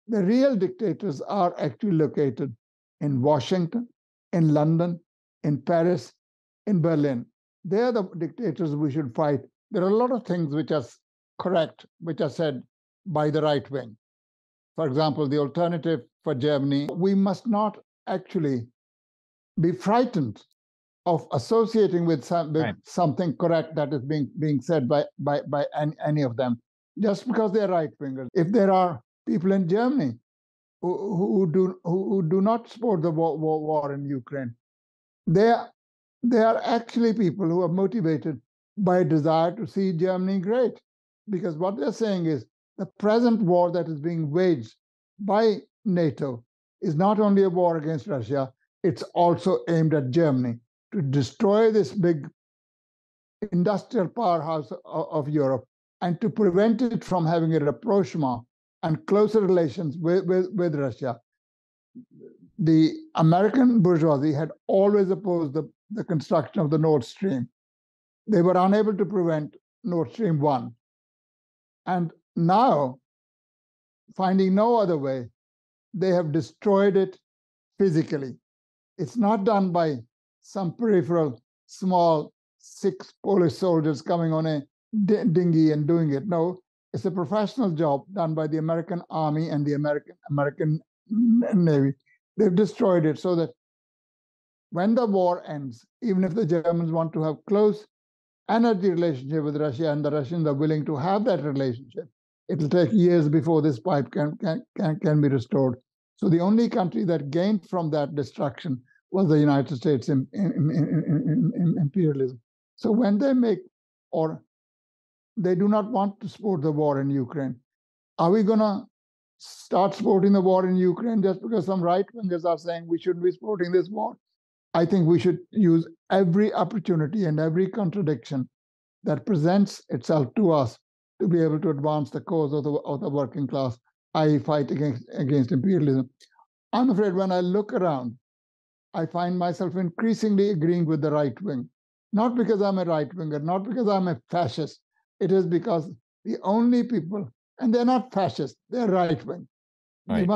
The real dictators are actually located in Washington, in London, in Paris, in Berlin. They are the dictators we should fight. There are a lot of things which are correct, which are said by the right wing. For example, the alternative for Germany, we must not actually be frightened of associating with something correct that is being said by any of them, just because they're right wingers. If there are people in Germany who do not support the war in Ukraine, they are actually people who are motivated by a desire to see Germany great, because what they're saying is the present war that is being waged by NATO is not only a war against Russia, it's also aimed at Germany to destroy this big industrial powerhouse of Europe and to prevent it from having a rapprochement and closer relations with Russia. The American bourgeoisie had always opposed the construction of the Nord Stream. They were unable to prevent Nord Stream 1. And now, finding no other way, they have destroyed it physically. It's not done by some peripheral, small 6 Polish soldiers coming on a dinghy and doing it. No, it's a professional job done by the American Army and the American Navy. They've destroyed it so that when the war ends, even if the Germans want to have close energy relationship with Russia and the Russians are willing to have that relationship, it'll take years before this pipe can be restored. So the only country that gained from that destruction was the United States in imperialism. So when they make, or they do not want to support the war in Ukraine, are we going to start supporting the war in Ukraine just because some right-wingers are saying we shouldn't be supporting this war? I think we should use every opportunity and every contradiction that presents itself to us to be able to advance the cause of the working class, i.e. fight against imperialism. I'm afraid when I look around, I find myself increasingly agreeing with the right wing. Not because I'm a right-winger, not because I'm a fascist. It is because the only people, and they're not fascist, they're right-wing. Right.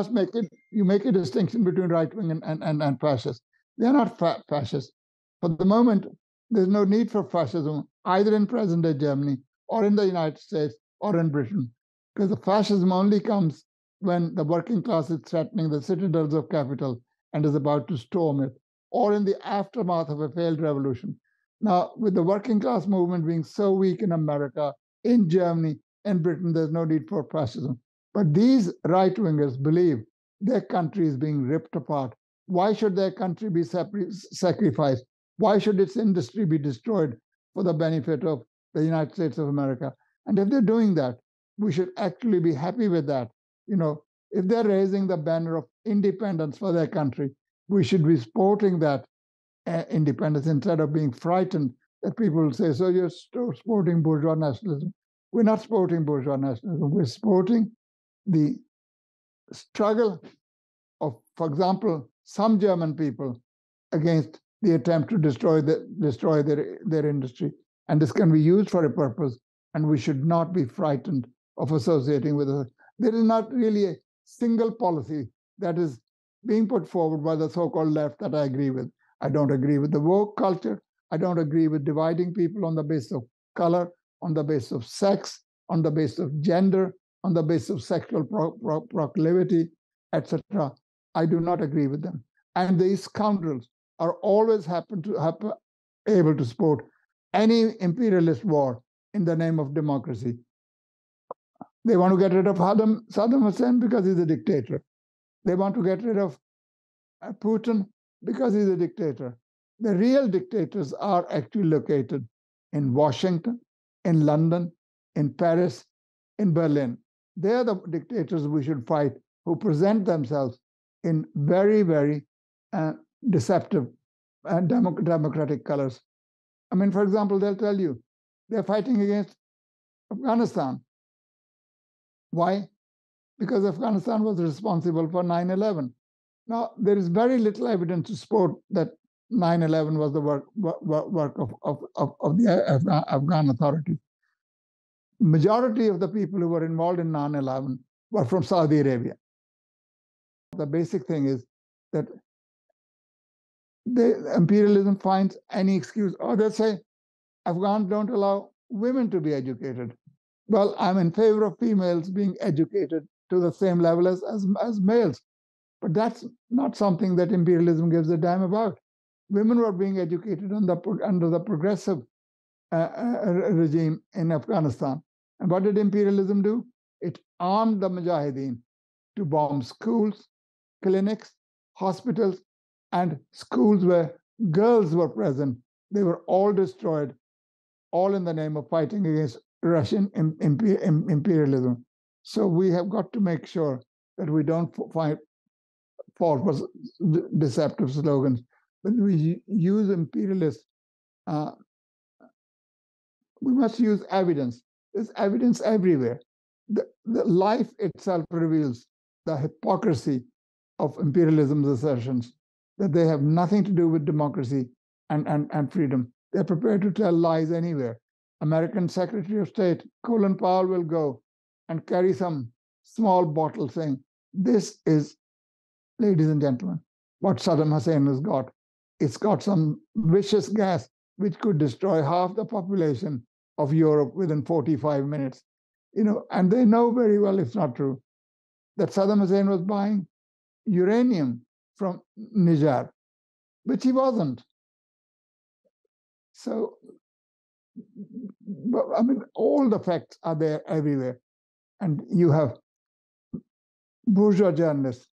You make a distinction between right-wing and fascist. They're not fascist. For the moment, there's no need for fascism, either in present-day Germany or in the United States or in Britain, because the fascism only comes when the working class is threatening the citadels of capital and is about to storm it, or in the aftermath of a failed revolution. Now, with the working class movement being so weak in America, in Germany, in Britain, there's no need for fascism. But these right-wingers believe their country is being ripped apart. Why should their country be sacrificed? Why should its industry be destroyed for the benefit of the United States of America? And if they're doing that, we should actually be happy with that. You know, if they're raising the banner of independence for their country, we should be supporting that independence instead of being frightened that people will say, so you're supporting bourgeois nationalism. We're not supporting bourgeois nationalism. We're supporting the struggle of, for example, some German people against the attempt to destroy their industry. And this can be used for a purpose, and we should not be frightened of associating with it. There is not really a single policy that is being put forward by the so-called left that I agree with. I don't agree with the woke culture. I don't agree with dividing people on the basis of color, on the basis of sex, on the basis of gender, on the basis of sexual proclivity, etc. I do not agree with them. And these scoundrels are always able to support any imperialist war in the name of democracy. They want to get rid of Saddam Hussein because he's a dictator. They want to get rid of Putin because he's a dictator. The real dictators are actually located in Washington, in London, in Paris, in Berlin. They are the dictators we should fight, who present themselves in very, very deceptive and democratic colors. I mean, for example, they'll tell you they're fighting against Afghanistan. Why? Because Afghanistan was responsible for 9/11. Now, there is very little evidence to support that 9/11 was the work of the Afghan authorities. Majority of the people who were involved in 9/11 were from Saudi Arabia. the basic thing is that imperialism finds any excuse, or they say, Afghans don't allow women to be educated. Well, I'm in favor of females being educated to the same level as males, but that's not something that imperialism gives a damn about. Women were being educated under the progressive regime in Afghanistan. And what did imperialism do? It armed the Mujahideen to bomb schools, clinics, hospitals, and schools where girls were present. They were all destroyed, all in the name of fighting against Russian imperialism. So we have got to make sure that we don't fall for deceptive slogans. When we use imperialist, we must use evidence. There's evidence everywhere. The life itself reveals the hypocrisy of imperialism's assertions that they have nothing to do with democracy and freedom. They're prepared to tell lies anywhere. American Secretary of State Colin Powell will go and carry some small bottle saying, this is, ladies and gentlemen, what Saddam Hussein has got. It's got some vicious gas which could destroy half the population of Europe within 45 minutes. And they know very well it's not true, that Saddam Hussein was buying uranium from Niger, which he wasn't. So, I mean, all the facts are there everywhere. And you have bourgeois journalists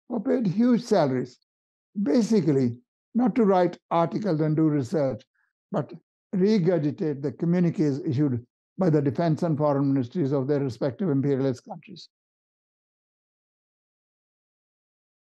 who are paid huge salaries, basically not to write articles and do research, but regurgitate the communiques issued by the defense and foreign ministries of their respective imperialist countries.